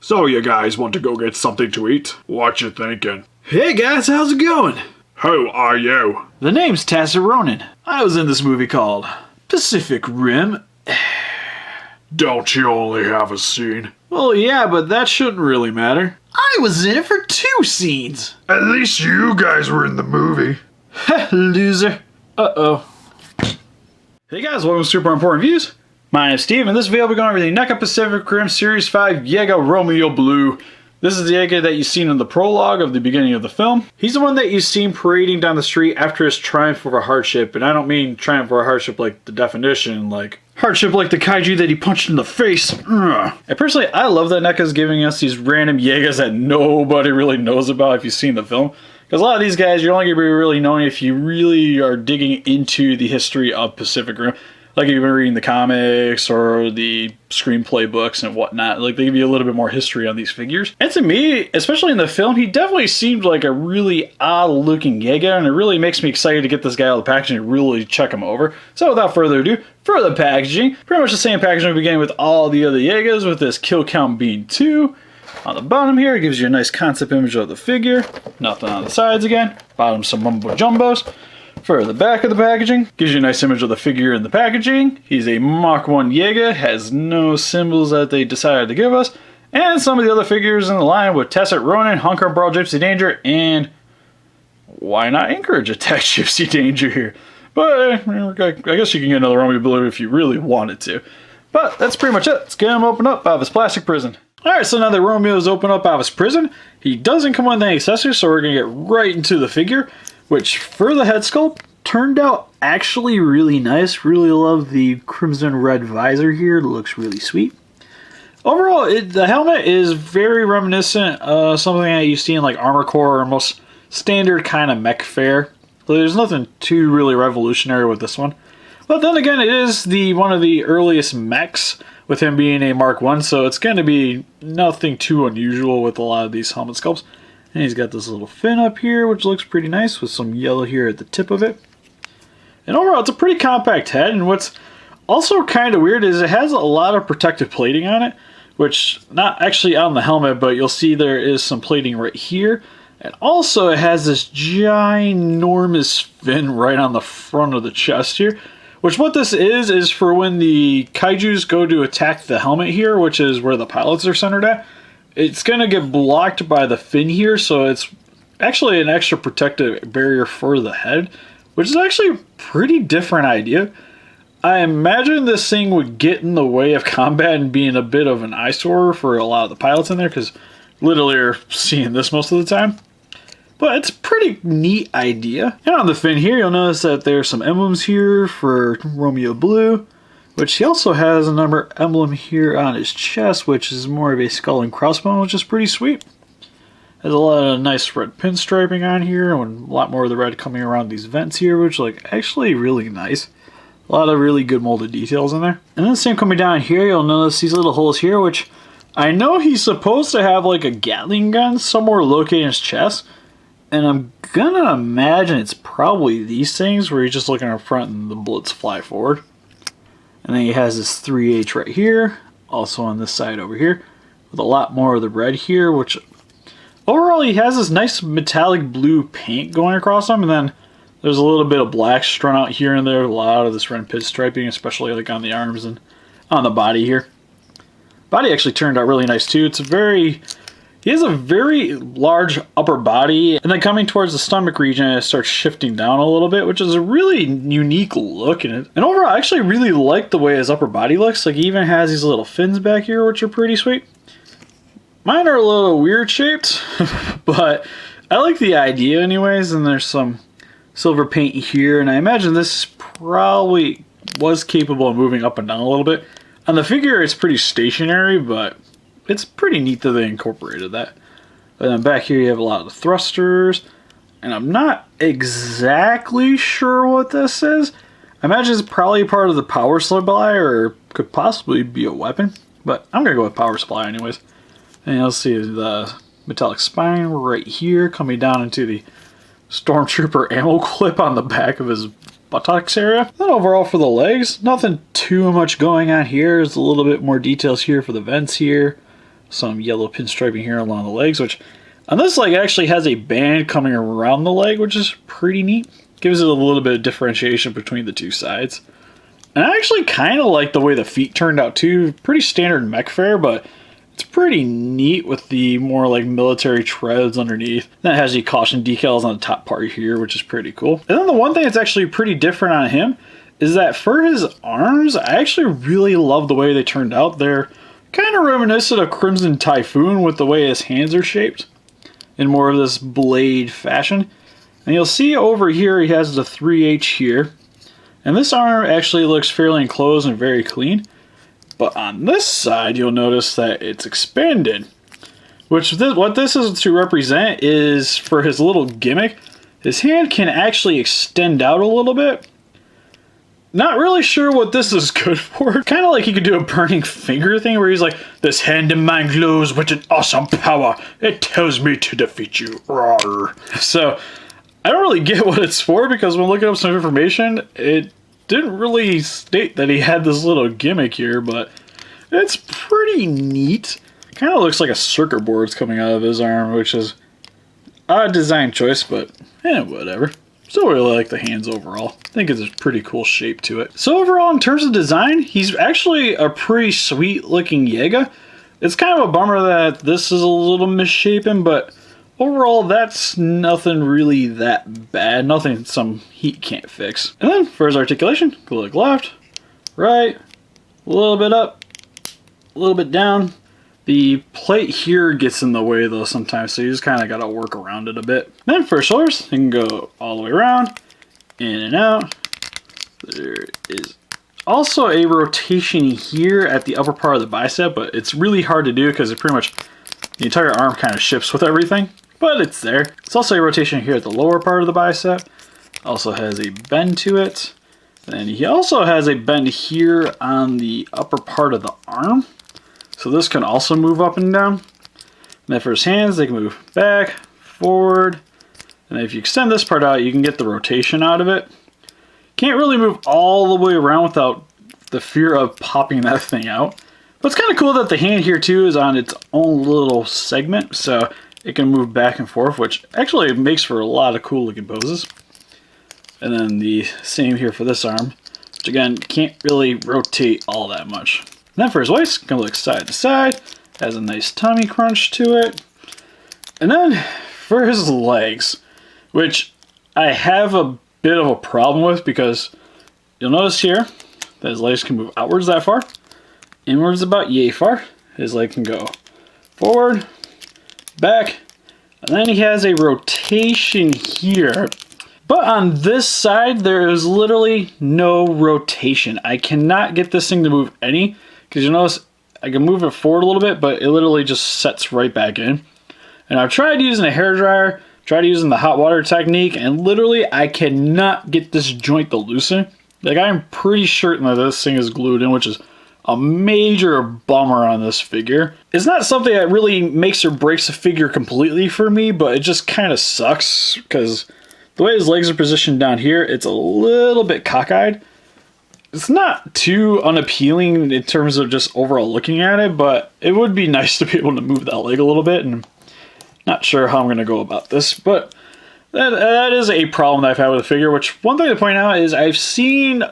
So you guys want to go get something to eat? What you thinking? Hey guys, how's it going? Who are you? The name's Tacit Ronin. I was in this movie called Pacific Rim. Don't you only have a scene? Well, yeah, but that shouldn't really matter. I was in it for 2 scenes. At least you guys were in the movie. Loser. Uh-oh. Hey guys, welcome to Super Important Views. My name's Steve, and in this video we're going over the Neca Pacific Rim Series 5 Jaeger Romeo Blue. This is the Jaeger that you've seen in the prologue of the beginning of the film. He's the one that you've seen parading down the street after his triumph over hardship, and I don't mean triumph over hardship like the definition, like hardship like the kaiju that he punched in the face. Ugh. And personally, I love that Neca's giving us these random Jaegers that nobody really knows about if you've seen the film. Because a lot of these guys, you're only going to be really knowing if you really are digging into the history of Pacific Rim. Like if you've been reading the comics or the screenplay books and whatnot. Like they give you a little bit more history on these figures. And to me, especially in the film, he definitely seemed like a really odd looking Jaeger. And it really makes me excited to get this guy out of the packaging and really check him over. So without further ado, for the packaging, pretty much the same packaging we began with all the other Jaegers, with this kill count being 2. On the bottom here, it gives you a nice concept image of the figure. Nothing on the sides again. Bottom, some mumbo jumbos. For the back of the packaging, gives you a nice image of the figure in the packaging. He's a Mach 1 Jaeger, has no symbols that they decided to give us. And some of the other figures in the line with Tacit Ronin, Hong Brawl Gypsy Danger, and why not Anchorage Attack Gypsy Danger here? But I guess you can get another Romeo Blue if you really wanted to. But that's pretty much it. Let's get him opened up out of his plastic prison. Alright, so now that Romeo's opened up out of his prison, he doesn't come with any accessories, so we're going to get right into the figure, which for the head sculpt turned out actually really nice. Really love the crimson red visor here. It looks really sweet. Overall, the helmet is very reminiscent of something that you see in like Armor Core or most standard kind of mech fare. So there's nothing too really revolutionary with this one. But then again, it is one of the earliest mechs, with him being a Mark 1, so it's going to be nothing too unusual with a lot of these helmet sculpts. And he's got this little fin up here, which looks pretty nice, with some yellow here at the tip of it. And overall, it's a pretty compact head, and what's also kind of weird is it has a lot of protective plating on it, which, not actually on the helmet, but you'll see there is some plating right here. And also, it has this ginormous fin right on the front of the chest here. Which what this is for when the kaijus go to attack the helmet here, which is where the pilots are centered at. It's going to get blocked by the fin here, so it's actually an extra protective barrier for the head, which is actually a pretty different idea. I imagine this thing would get in the way of combat and being a bit of an eyesore for a lot of the pilots in there, because literally you're seeing this most of the time. But it's a pretty neat idea. And on the fin here, you'll notice that there's some emblems here for Romeo Blue, which he also has another emblem here on his chest, which is more of a skull and crossbone, which is pretty sweet. There's a lot of nice red pinstriping on here, and a lot more of the red coming around these vents here, which look actually really nice. A lot of really good molded details in there. And then same coming down here, you'll notice these little holes here, which I know he's supposed to have like a Gatling gun somewhere located in his chest. And I'm gonna imagine it's probably these things where he's just looking up front and the bullets fly forward. And then he has this 3H right here, also on this side over here, with a lot more of the red here, which overall he has this nice metallic blue paint going across him, and then there's a little bit of black strung out here and there, a lot of this red pinstriping, especially like on the arms and on the body here. Body actually turned out really nice too. He has a very large upper body, and then coming towards the stomach region, it starts shifting down a little bit, which is a really unique look in it. And overall, I actually really like the way his upper body looks. Like, he even has these little fins back here, which are pretty sweet. Mine are a little weird shaped, but I like the idea anyways, and there's some silver paint here, and I imagine this probably was capable of moving up and down a little bit. On the figure, it's pretty stationary, but it's pretty neat that they incorporated that. And then back here you have a lot of the thrusters. And I'm not exactly sure what this is. I imagine it's probably part of the power supply or could possibly be a weapon. But I'm going to go with power supply anyways. And you'll see the metallic spine right here coming down into the Stormtrooper ammo clip on the back of his buttocks area. Then overall for the legs, nothing too much going on here. There's a little bit more details here for the vents here. some yellow pinstriping here along the legs, which on this leg actually has a band coming around the leg, which is pretty neat. Gives it a little bit of differentiation between the two sides. And I actually kind of like the way the feet turned out too. Pretty standard mech fare, but it's pretty neat with the more like military treads underneath. Then it has the caution decals on the top part here, which is pretty cool. And then the one thing that's actually pretty different on him is that for his arms, I actually really love the way they turned out. They're kind of reminiscent of Crimson Typhoon with the way his hands are shaped in more of this blade fashion. And you'll see over here he has the 3H here. And this arm actually looks fairly enclosed and very clean. But on this side, you'll notice that it's expanded. Which, what this is to represent is, for his little gimmick, his hand can actually extend out a little bit. Not really sure what this is good for. Kind of like he could do a burning finger thing where he's like, "This hand of mine glows with an awesome power. It tells me to defeat you." Rawr. So, I don't really get what it's for, because when looking up some information, it didn't really state that he had this little gimmick here, but it's pretty neat. Kind of looks like a circuit board's coming out of his arm, which is odd design choice, but whatever. Still really like the hands overall. I think it's a pretty cool shape to it. So overall, in terms of design, he's actually a pretty sweet looking Jaeger. It's kind of a bummer that this is a little misshapen, but overall, that's nothing really that bad. Nothing some heat can't fix. And then for his articulation, go look left, right, a little bit up, a little bit down. The plate here gets in the way though sometimes, so you just kind of got to work around it a bit. Then for shoulders, you can go all the way around, in and out. There is also a rotation here at the upper part of the bicep, but it's really hard to do because it pretty much, the entire arm kind of shifts with everything. But it's there. It's also a rotation here at the lower part of the bicep. Also has a bend to it. And he also has a bend here on the upper part of the arm. So this can also move up and down. And then for his hands, they can move back, forward. And if you extend this part out, you can get the rotation out of it. Can't really move all the way around without the fear of popping that thing out. But it's kind of cool that the hand here too is on its own little segment. So it can move back and forth, which actually makes for a lot of cool looking poses. And then the same here for this arm, which again, can't really rotate all that much. And then for his waist, gonna look side to side, has a nice tummy crunch to it. And then for his legs, which I have a bit of a problem with, because you'll notice here that his legs can move outwards that far, inwards about yay far. His leg can go forward, back, and then he has a rotation here. But on this side, there is literally no rotation. I cannot get this thing to move any, because you notice I can move it forward a little bit, but it literally just sets right back in. And I've tried using a hairdryer, tried using the hot water technique, and literally I cannot get this joint to loosen. Like, I'm pretty certain that this thing is glued in, which is a major bummer on this figure. It's not something that really makes or breaks the figure completely for me, but it just kind of sucks because the way his legs are positioned down here, it's a little bit cockeyed. It's not too unappealing in terms of just overall looking at it, but it would be nice to be able to move that leg a little bit, and not sure how I'm going to go about this, but that is a problem that I've had with the figure, which one thing to point out is I've seen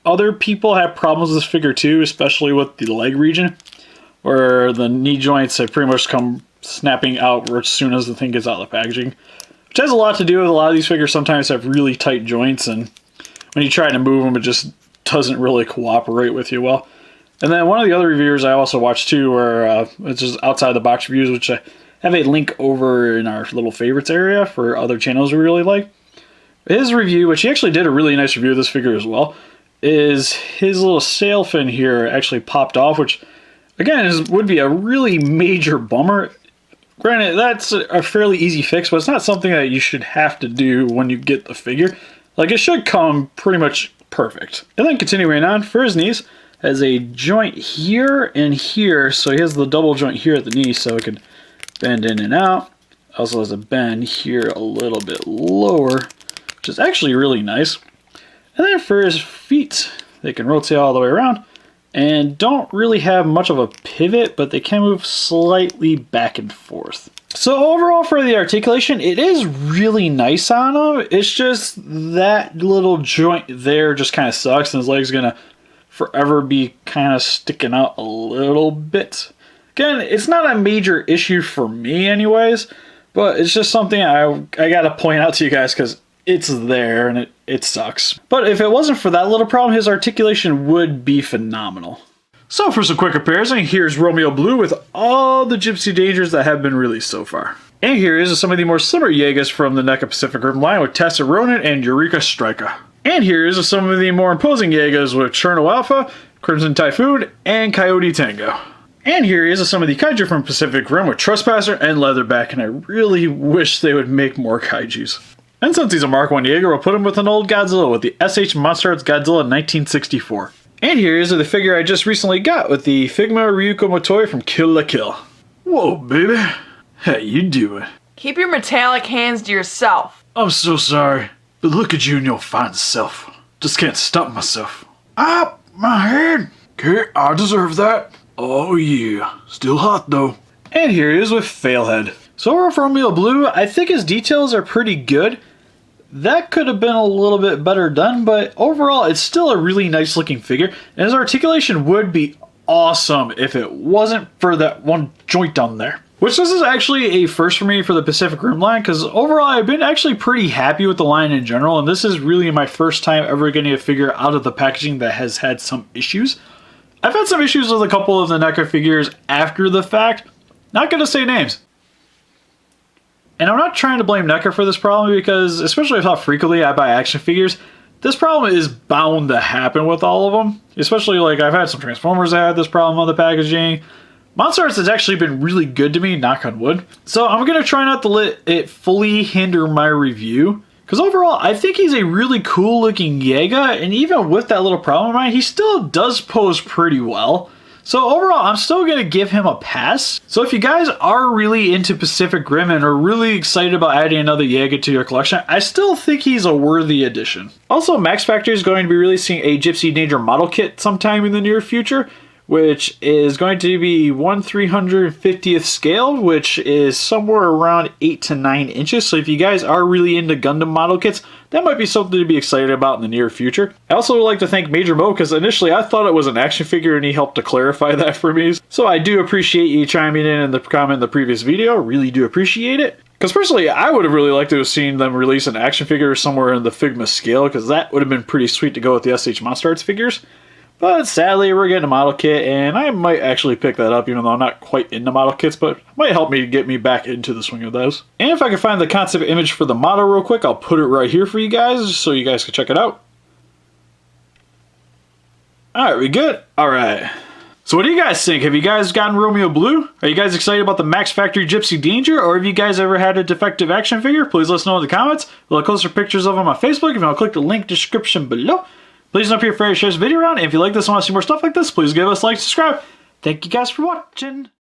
other people have problems with this figure too, especially with the leg region, where the knee joints have pretty much come snapping out as soon as the thing gets out of the packaging, which has a lot to do with a lot of these figures sometimes have really tight joints, and when you try to move them, it just doesn't really cooperate with you well. And then one of the other reviewers I also watched too, where it's just outside the box reviews, which I have a link over in our little favorites area for other channels we really like. His review, which he actually did a really nice review of this figure as well, is his little sail fin here actually popped off, which again would be a really major bummer. Granted, that's a fairly easy fix, but it's not something that you should have to do when you get the figure. Like, it should come pretty much perfect. And then continuing on, for his knees, has a joint here and here, so he has the double joint here at the knee, so it can bend in and out. Also has a bend here a little bit lower, which is actually really nice. And then for his feet, they can rotate all the way around, and don't really have much of a pivot, but they can move slightly back and forth. So overall for the articulation, it is really nice on him. It's just that little joint there just kind of sucks, and his leg's gonna forever be kind of sticking out a little bit. Again, it's not a major issue for me anyways, but it's just something I gotta point out to you guys because it's there and it sucks. But if it wasn't for that little problem, his articulation would be phenomenal. So for some quick comparison, here's Romeo Blue with all the Gypsy Dangers that have been released so far. And here is some of the more slimmer Jaegers from the Neca Pacific Rim line with Tessa Ronin and Eureka Striker. And here is some of the more imposing Jaegers with Cherno Alpha, Crimson Typhoon, and Coyote Tango. And here is some of the Kaiju from Pacific Rim with Trespasser and Leatherback, and I really wish they would make more Kaijus. And since he's a Mark 1 Jaeger, we'll put him with an old Godzilla with the SH Monster Arts Godzilla 1964. And here is the figure I just recently got with the Figma Ryuko Motoi from Kill la Kill. Whoa, baby. How you doing? Keep your metallic hands to yourself. I'm so sorry, but look at you and your fine self. Just can't stop myself. Ah, my head. Okay, I deserve that. Oh yeah, still hot though. And here he is with Failhead. So overall for Romeo Blue, I think his details are pretty good. That could have been a little bit better done, but overall it's still a really nice looking figure, and his articulation would be awesome if it wasn't for that one joint down there. Which this is actually a first for me for the Pacific Rim line, because overall I've been actually pretty happy with the line in general, and this is really my first time ever getting a figure out of the packaging that has had some issues. I've had some issues with a couple of the NECA figures after the fact. Not gonna say names. And I'm not trying to blame NECA for this problem because, especially with how frequently I buy action figures, this problem is bound to happen with all of them. Especially like I've had some Transformers that had this problem on the packaging. Monster Arts has actually been really good to me, knock on wood. So I'm going to try not to let it fully hinder my review. Because overall, I think he's a really cool looking Jaeger, and even with that little problem of mine, he still does pose pretty well. So overall, I'm still going to give him a pass. So if you guys are really into Pacific Rim and are really excited about adding another Jaeger to your collection, I still think he's a worthy addition. Also, Max Factory is going to be releasing a Gypsy Danger model kit sometime in the near future, which is going to be 1/350th scale, which is somewhere around 8 to 9 inches. So if you guys are really into Gundam model kits, that might be something to be excited about in the near future. I also would like to thank Major Mo, because initially I thought it was an action figure and he helped to clarify that for me. So I do appreciate you chiming in the comment in the previous video. Really do appreciate it. Because personally, I would have really liked to have seen them release an action figure somewhere in the Figma scale, because that would have been pretty sweet to go with the SH Monster Arts figures. But sadly, we're getting a model kit, and I might actually pick that up, even though I'm not quite into model kits, but it might help me get me back into the swing of those. And if I can find the concept image for the model real quick, I'll put it right here for you guys, so you guys can check it out. Alright, we good? Alright. So what do you guys think? Have you guys gotten Romeo Blue? Are you guys excited about the Max Factory Gypsy Danger? Or have you guys ever had a defective action figure? Please let us know in the comments. We'll have closer pictures of them on Facebook, if you want to click the link description below. Please don't be afraid to share this video around. And if you like this and want to see more stuff like this, please give us a like, subscribe. Thank you guys for watching.